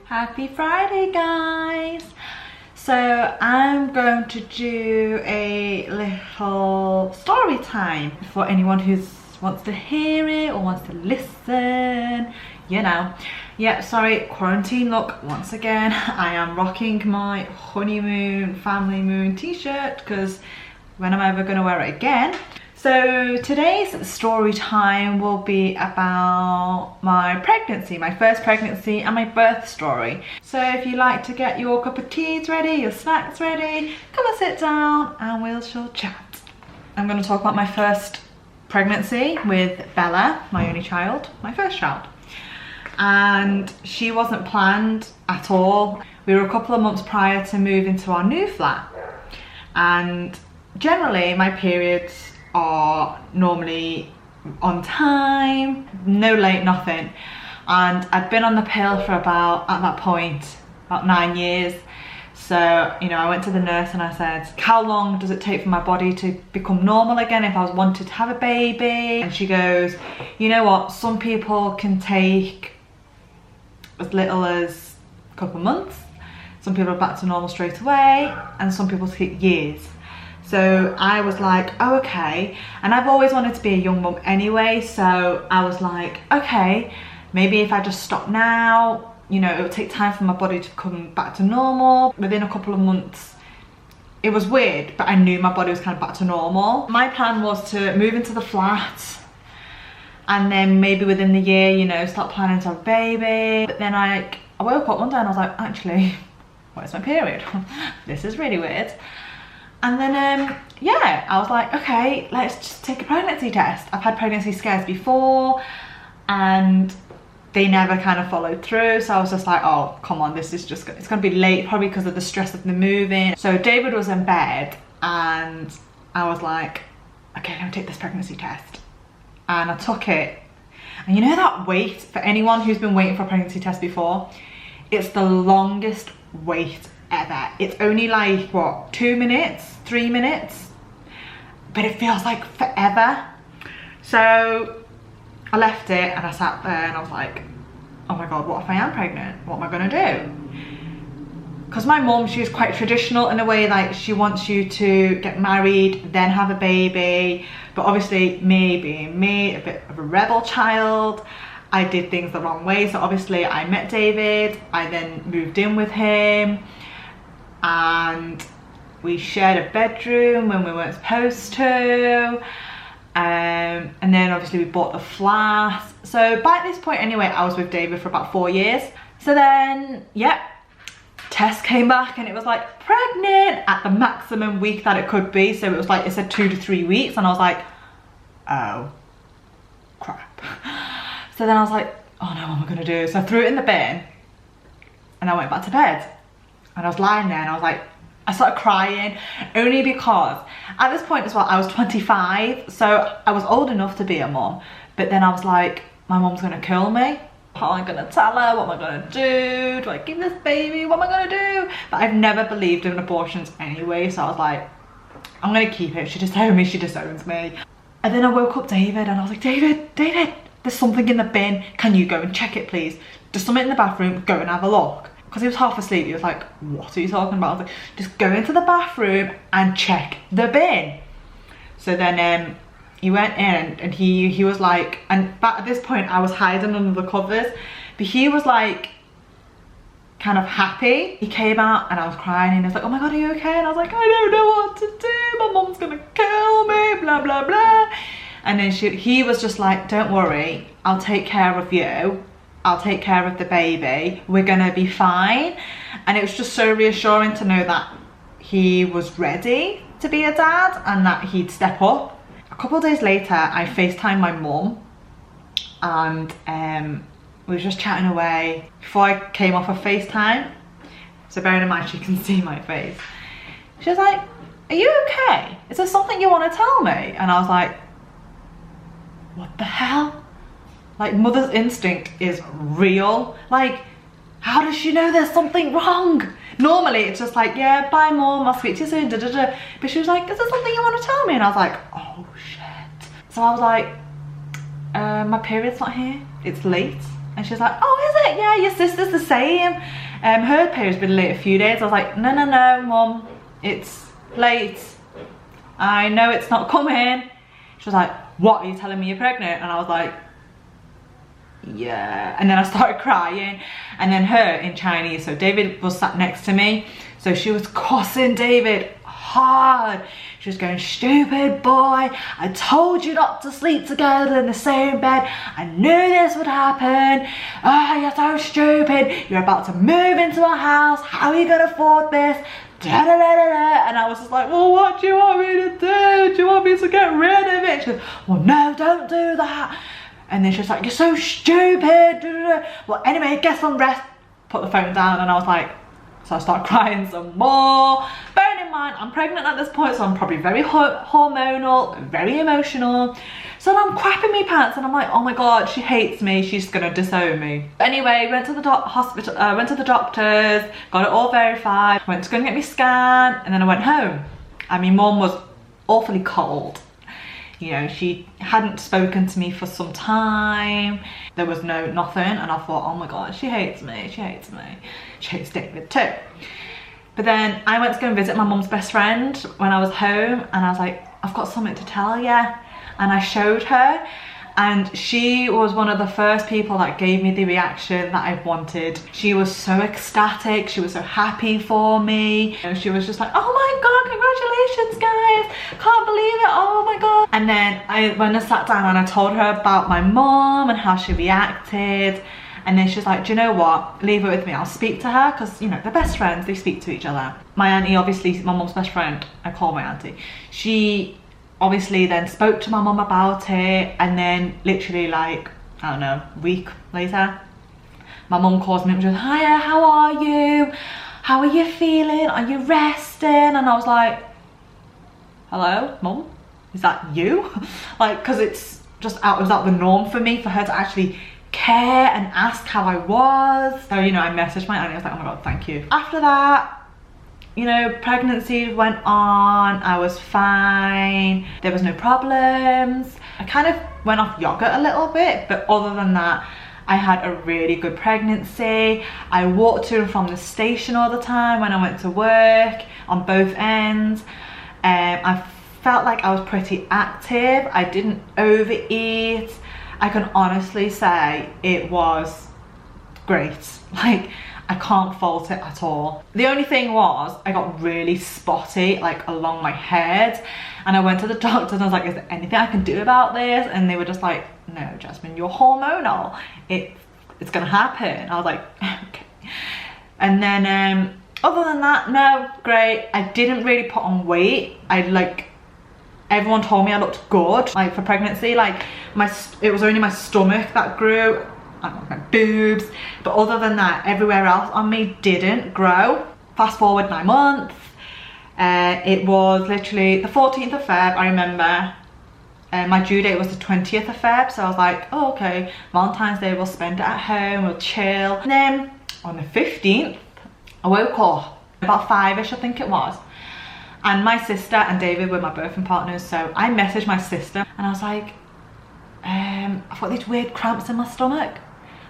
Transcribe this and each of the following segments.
Happy Friday, guys! So I'm going to do a little story time for anyone who wants to hear it or wants to listen, you know. Yeah, sorry, quarantine look once again. I am rocking my honeymoon, family moon t-shirt because when am I ever going to wear it again? So today's story time will be about my pregnancy, my first pregnancy and my birth story. So if you like to get your cup of teas ready, your snacks ready, come and sit down and we'll chat. I'm going to talk about my first pregnancy with Bella, my only child, my first child. And she wasn't planned at all. We were a couple of months prior to moving to our new flat. And generally my periods are normally on time, no late, nothing. And I'd been on the pill for about, at that point, about 9 years. So, you know, I went to the nurse and I said, how long does it take for my body to become normal again if I was wanted to have a baby? And she goes, you know what, some people can take as little as a couple of months. Some people are back to normal straight away and some people take years. So I was like, oh, okay. And I've always wanted to be a young mum anyway. So I was like, okay, maybe if I just stop now, you know, it would take time for my body to come back to normal. Within a couple of months, it was weird, but I knew my body was kind of back to normal. My plan was to move into the flat and then maybe within the year, you know, start planning to have a baby. But then I woke up one day and I was like, actually, where's my period? This is really weird. And then, yeah, I was like, okay, let's just take a pregnancy test. I've had pregnancy scares before and they never kind of followed through. So I was just like, oh, come on, this is just, it's gonna be late, probably because of the stress of the moving. So David was in bed and I was like, okay, let me take this pregnancy test. And I took it. And you know that wait, for anyone who's been waiting for a pregnancy test before, it's the longest wait ever. It's only like, what, 2 minutes, 3 minutes? But it feels like forever. So I left it and I sat there and I was like, oh my God, what if I am pregnant? What am I gonna do? Because my mum, she was quite traditional in a way, like she wants you to get married, then have a baby. But obviously me being me, a bit of a rebel child, I did things the wrong way. So obviously I met David, I then moved in with him and we shared a bedroom when we weren't supposed to. And then obviously we bought the flat. So by this point anyway, I was with David for about 4 years. So then, yep, test came back and it was like pregnant at the maximum week that it could be. So it was like, it said 2 to 3 weeks and I was like, oh crap. So then I was like, oh no, what am I gonna do? So I threw it in the bin and I went back to bed and I was lying there and I was like, I started crying only because at this point as well, I was 25. So I was old enough to be a mom, but then I was like, my mom's gonna kill me. How am I gonna tell her? What am I gonna do? Do I keep this baby? What am I gonna do? But I've never believed in abortions anyway. So I was like, I'm gonna keep it. She disowns me, she disowns me. And then I woke up David and I was like, David, there's something in the bin. Can you go and check it, please? There's something in the bathroom, go and have a look. Because he was half asleep, he was like, what are you talking about? I was like, just go into the bathroom and check the bin. So then he went in and he was like, and back at this point I was hiding under the covers, but he was like kind of happy. He came out and I was crying and he was like, oh my God, are you okay? And I was like, I don't know what to do, my mom's gonna kill me, blah, blah, blah. And then he was just like, don't worry, I'll take care of you. I'll take care of the baby. We're gonna be fine. And it was just so reassuring to know that he was ready to be a dad and that he'd step up. A couple of days later, I FaceTimed my mum and we were just chatting away before I came off of FaceTime. So bearing in mind, she can see my face. She was like, are you okay? Is there something you want to tell me? And I was like, what the hell? Like, mother's instinct is real. Like, how does she know there's something wrong? Normally it's just like, yeah, bye mum, I'll speak to you soon, da, da, da. But she was like, is there something you want to tell me? And I was like, oh shit. So I was like, my period's not here, it's late. And she's like, oh, is it? Yeah, your sister's the same. Her period's been late a few days. I was like, no, no, no, mum, it's late. I know it's not coming. She was like, what, are you telling me you're pregnant? And I was like, yeah. And then I started crying. And then her in Chinese, so David was sat next to me, so she was cussing David hard. She was going, stupid boy, I told you not to sleep together in the same bed. I knew this would happen. Oh, you're so stupid. You're about to move into a house. How are you gonna afford this? Da, da, da, da, da. And I was just like, well, what do you want me to do? Do you want me to get rid of it? She goes, well, no, don't do that. And then she was like, you're so stupid. Da, da, da. Well, anyway, get some rest. Put the phone down, and I was like, so I started crying some more. Bearing in mind, I'm pregnant at this point, so I'm probably very hormonal, very emotional. So I'm crapping my pants, and I'm like, oh my god, she hates me. She's gonna disown me. Anyway, went to the hospital, went to the doctors, got it all verified. Went to go and get me scanned, and then I went home. And my mum was awfully cold. You know, she hadn't spoken to me for some time. There was nothing, and I thought, oh my god, she hates me, she hates me. She hates David too. But then I went to go and visit my mum's best friend when I was home, and I was like, I've got something to tell you. And I showed her, and she was one of the first people that gave me the reaction that I wanted. She was so ecstatic, she was so happy for me. And she was just like, oh my god, congratulations guys, can't believe it, oh my god. And then when I sat down and I told her about my mom and how she reacted, and then she's like, do you know what, leave it with me, I'll speak to her, because you know, they're best friends, they speak to each other. My auntie, obviously my mom's best friend, I call my auntie, she obviously then spoke to my mum about it, and then literally like, I don't know, a week later, my mum calls me and she goes, hiya, how are you? How are you feeling? Are you resting? And I was like, hello, mum? Is that you? Like, because it's just it was out the norm for me for her to actually care and ask how I was. So, you know, I messaged my auntie, I was like, oh my god, thank you. After that, you know, pregnancy went on, I was fine, there was no problems. I kind of went off yogurt a little bit, but other than that, I had a really good pregnancy. I walked to and from the station all the time when I went to work on both ends. I felt like I was pretty active, I didn't overeat. I can honestly say it was great. Like, I can't fault it at all. The only thing was, I got really spotty, like along my head, and I went to the doctor and I was like, is there anything I can do about this? And they were just like, no, Jasmine, you're hormonal. It's gonna happen. I was like, okay. And then, other than that, no, great. I didn't really put on weight. Everyone told me I looked good, like for pregnancy. Like it was only my stomach that grew. I don't know, my boobs, but other than that, everywhere else on me didn't grow. Fast forward 9 months, it was literally the 14th of Feb, I remember. My due date was the 20th of Feb, so I was like, oh, okay, Valentine's Day, we'll spend it at home, we'll chill. And then on the 15th, I woke up, about 5ish I think it was, and my sister and David were my birthing partners, so I messaged my sister and I was like, I've got these weird cramps in my stomach.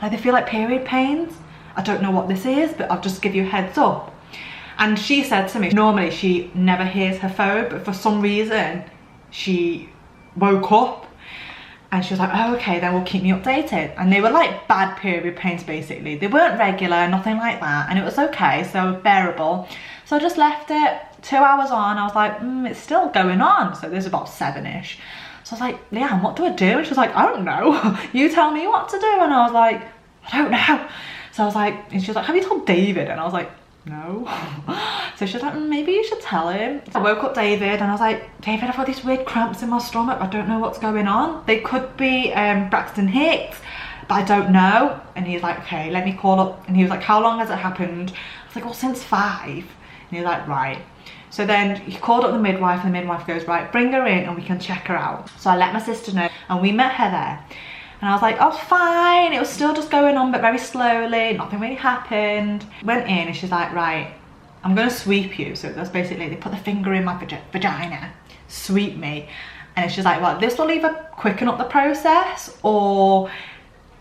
Like, they feel like period pains. I don't know what this is, but I'll just give you a heads up. And she said to me, normally she never hears her phone, but for some reason she woke up and she was like, oh, okay, then we'll keep me updated. And they were like bad period pains basically. They weren't regular, nothing like that, and it was okay, so bearable. So I just left it. 2 hours on, I was like, it's still going on. So this is about 7ish. So I was like, Leanne, what do I do? And she was like, I don't know. You tell me what to do. And I was like, I don't know. So I was like, and she was like, have you told David? And I was like, no. So she was like, maybe you should tell him. So I woke up David and I was like, David, I've got these weird cramps in my stomach. I don't know what's going on. They could be Braxton Hicks, but I don't know. And he's like, okay, let me call up. And he was like, how long has it happened? I was like, well, since 5. And he was like, right. So then he called up the midwife, and the midwife goes, right, bring her in and we can check her out. So I let my sister know, and we met her there. And I was like, oh, fine. It was still just going on, but very slowly. Nothing really happened. Went in and she's like, right, I'm gonna sweep you. So that's basically, they put the finger in my vagina, sweep me. And she's like, well, this will either quicken up the process or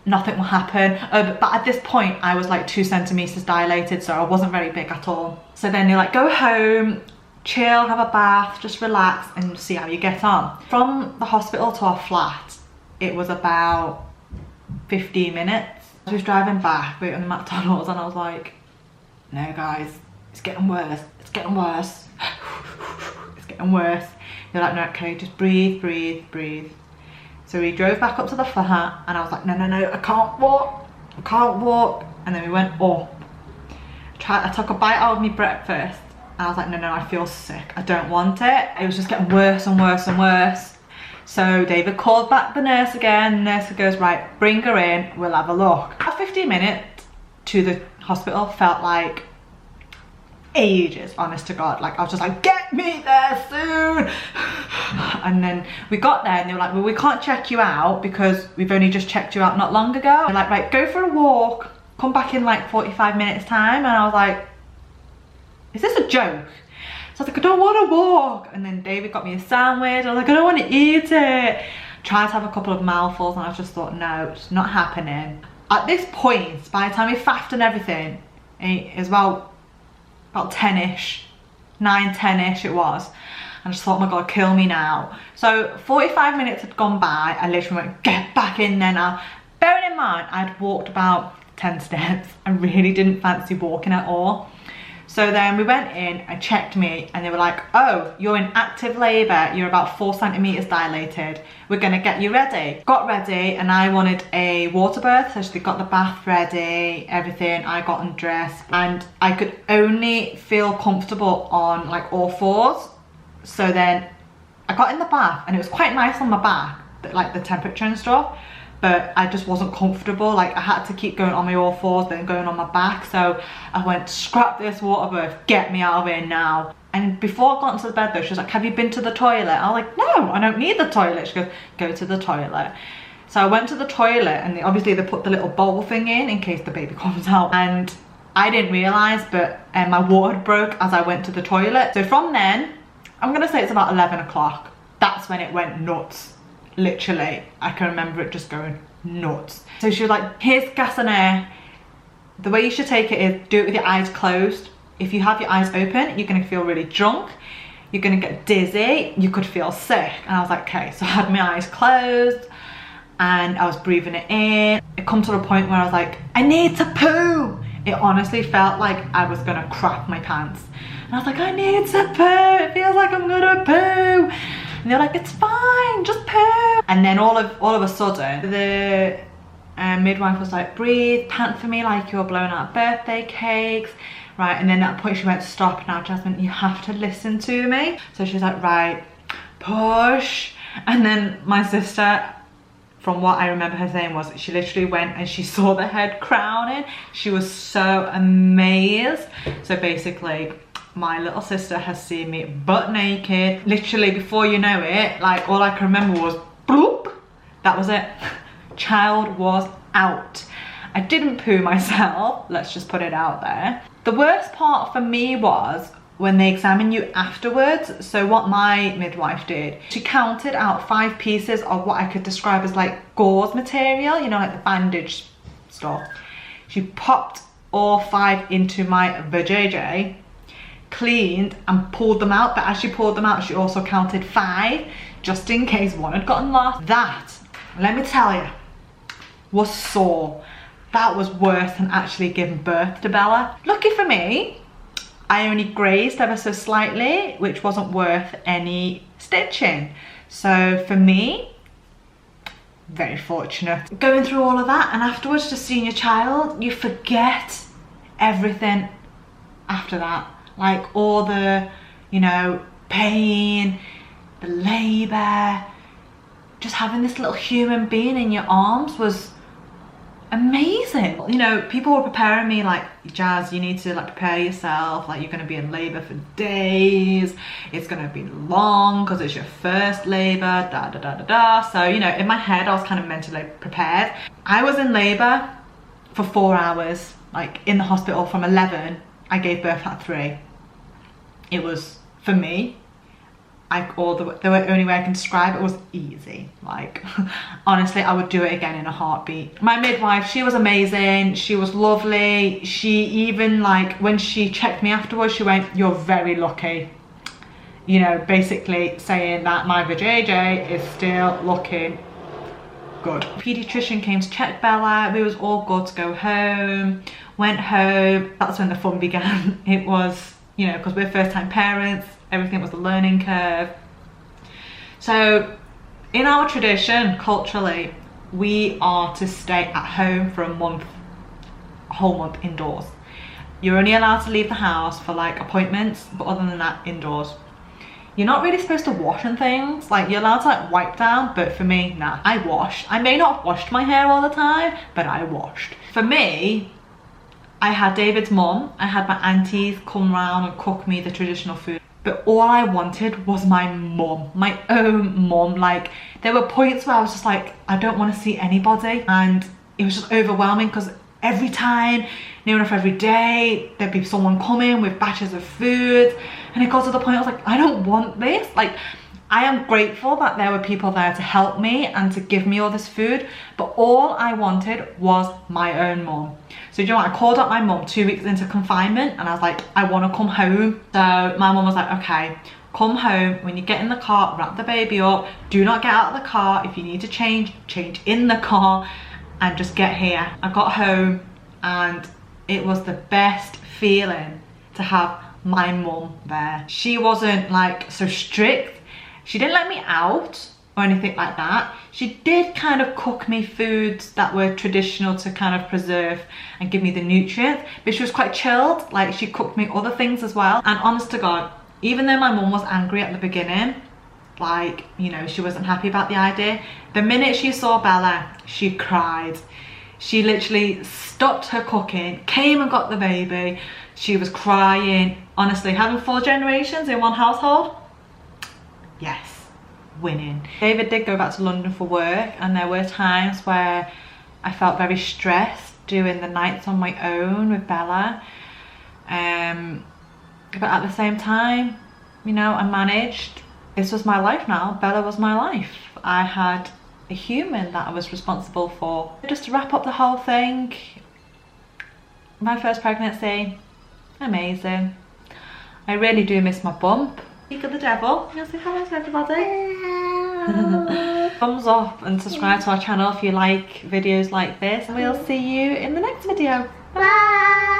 nothing will happen. But at this point, I was like 2 centimeters dilated, so I wasn't very big at all. So then they're like, go home, chill, have a bath, just relax and see how you get on. From the hospital to our flat, it was about 15 minutes. I was driving back, waiting on the McDonald's, and I was like, no guys, it's getting worse, it's getting worse. It's getting worse. They're like, no, okay, just breathe, breathe, breathe. So we drove back up to the flat, and I was like, no, no, no, I can't walk, I can't walk. And then we went up. I took a bite out of my breakfast, and I was like, no, no, I feel sick, I don't want it. It was just getting worse and worse and worse. So David called back the nurse again. The nurse goes, right, bring her in, we'll have a look. About 15 minutes to the hospital felt like ages, honest to God. Like, I was just like, get me there soon. And then we got there and they were like, well, we can't check you out because we've only just checked you out not long ago. They're like, right, go for a walk, come back in like 45 minutes time. And I was like, is this a joke? So I was like, I don't want to walk. And then David got me a sandwich. I was like, I don't want to eat it. Tried to have a couple of mouthfuls, and I just thought, no, it's not happening. At this point, by the time we faffed and everything, it was about 10ish, 9, 10ish it was. And I just thought, oh my God, kill me now. So 45 minutes had gone by. I literally went, get back in there now. Bearing in mind, I'd walked about 10 steps. I really didn't fancy walking at all. So then we went in and checked me, and they were like, oh, you're in active labour, you're about 4 centimetres dilated, we're gonna get you ready. Got ready, and I wanted a water birth, so they got the bath ready, everything. I got undressed, and I could only feel comfortable on like all fours. So then I got in the bath, and it was quite nice on my back, like the temperature and stuff, but I just wasn't comfortable. Like, I had to keep going on my all fours, then going on my back. So I went, scrap this water birth, get me out of here now. And before I got into the bed though, she was like, have you been to the toilet? I was like, no, I don't need the toilet. She goes, go to the toilet. So I went to the toilet, and obviously they put the little bowl thing in case the baby comes out. And I didn't realise, but my water broke as I went to the toilet. So from then, I'm gonna say it's about 11 o'clock. That's when it went nuts. Literally, I can remember it just going nuts. So she was like, here's gas and air. The way you should take it is do it with your eyes closed. If you have your eyes open, you're gonna feel really drunk, you're gonna get dizzy, you could feel sick. And I was like, okay. So I had my eyes closed and I was breathing it in. It come to the point where I was like, I need to poo. It honestly felt like I was gonna crap my pants. And I was like, I need to poo, it feels like I'm gonna poo. And they're like, it's fine, just poo. And then all of a sudden, the midwife was like, breathe, pant for me like you're blowing out birthday cakes. Right, and then at that point she went, stop now, Jasmine, you have to listen to me. So she's like, right, push. And then my sister, from what I remember her saying, was she literally went and she saw the head crowning. She was so amazed. So basically, my little sister has seen me butt naked. Literally, before you know it, like, all I can remember was bloop. That was it. Child was out. I didn't poo myself, let's just put it out there. The worst part for me was when they examine you afterwards. So what my midwife did, she counted out 5 pieces of what I could describe as like gauze material, you know, like the bandage stuff. She popped all 5 into my vajayjay, cleaned and pulled them out, but as she pulled them out, she also counted 5 just in case one had gotten lost. That, let me tell you, was sore. That was worse than actually giving birth to Bella. Lucky for me, I only grazed ever so slightly, which wasn't worth any stitching. So for me, very fortunate. Going through all of that, and afterwards just seeing your child, you forget everything after that. Like all the, you know, pain, the labor, just having this little human being in your arms was amazing. You know, people were preparing me like, Jazz, you need to like prepare yourself, like you're going to be in labor for days, it's going to be long because it's your first labor, da da da da da. So, you know, in my head I was kind of mentally prepared. I was in labor for 4 hours, like in the hospital from 11. I gave birth at 3. it was, for me, the only way I can describe it was easy. Like, honestly, I would do it again in a heartbeat. My midwife, she was amazing. She was lovely. She even, like, when she checked me afterwards, she went, "You're very lucky." You know, basically saying that my vajayjay is still looking good. Pediatrician came to check Bella. We was all good to go home. Went home. That's when the fun began. It was, you know, because we're first time parents, everything was a learning curve. So in our tradition, culturally, we are to stay at home for a whole month indoors. You're only allowed to leave the house for like appointments, but other than that, indoors. You're not really supposed to wash and things. Like, you're allowed to like wipe down, but for me, nah. I washed. I may not have washed my hair all the time, but I washed. For me, I had David's mum. I had my aunties come round and cook me the traditional food. But all I wanted was my mum, my own mum. Like, there were points where I was just like, I don't want to see anybody. And it was just overwhelming because every time, near enough every day, there'd be someone coming with batches of food. And it got to the point I was like, I don't want this. Like, I am grateful that there were people there to help me and to give me all this food, but all I wanted was my own mum. So you know what, I called up my mum 2 weeks into confinement and I was like, I want to come home. So my mum was like, okay, come home. When you get in the car, wrap the baby up. Do not get out of the car. If you need to change in the car and just get here. I got home and it was the best feeling to have my mum there. She wasn't like so strict. She didn't let me out or anything like that. She did kind of cook me foods that were traditional to kind of preserve and give me the nutrients, but she was quite chilled. Like, she cooked me other things as well. And honest to God, even though my mum was angry at the beginning, like, you know, she wasn't happy about the idea, the minute she saw Bella, she cried. She literally stopped her cooking, came and got the baby. She was crying. Honestly, having 4 generations in one household, yes, winning. David did go back to London for work, and there were times where I felt very stressed doing the nights on my own with Bella. But at the same time, you know, I managed. This was my life now. Bella was my life. I had a human that I was responsible for. Just to wrap up the whole thing, my first pregnancy, amazing. I really do miss my bump. Speak of the devil. You'll say hello to everybody. Thumbs up and subscribe to our channel if you like videos like this. We'll see you in the next video. Bye.